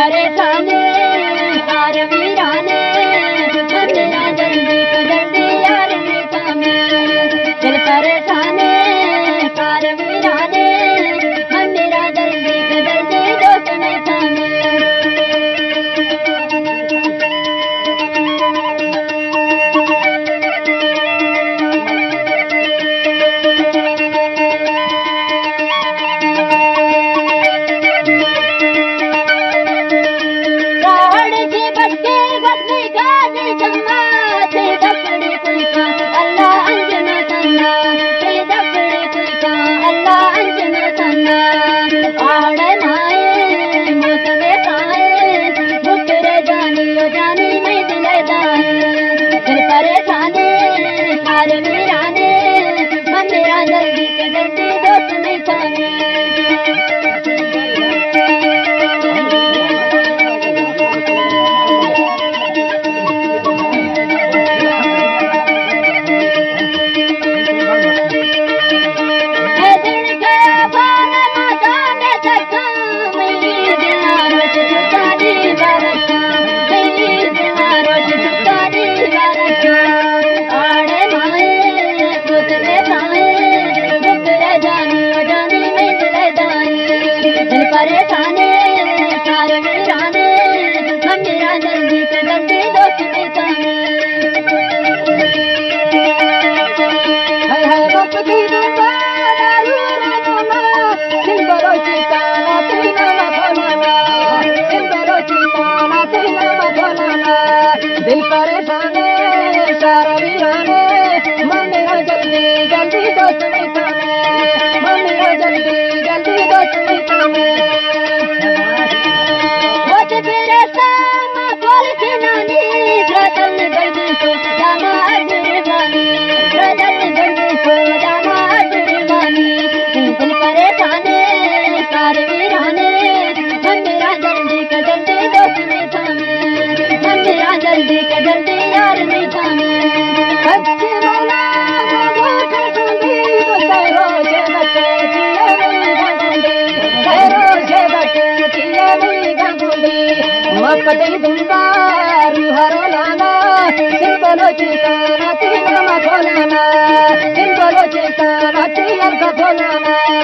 परेशानी कार वीराने मेरा जल्दी को जल्दी यार मीठा में दिल परेशानी कार वीराने मेरा जल्दी को जल्दी दोस्त मीठा में जल्दी के जल्दी दोस्त मीठा परेशानी कार वीराने मेरा जल्दी के जल्दी दोस्त मीठा है बाप की दूंगा दारू राना सिंबरो चिताना तेना भोलाना सिंबरो चिताना तेना भोलाना दिल परेशानी कार वीराने मेरा जल्दी जल्दी दोस्त मीठा मेरा जल्दी जल्दी दोस्त मीठा जल्दी के जल्दी यार मीठा में बच्चे वाला रोजे बच्चे मपटी दूंगा रूहरो लाना सिंबलो चिताना तीन मखोलाना सिंबलो चिताना तीन मखोलाना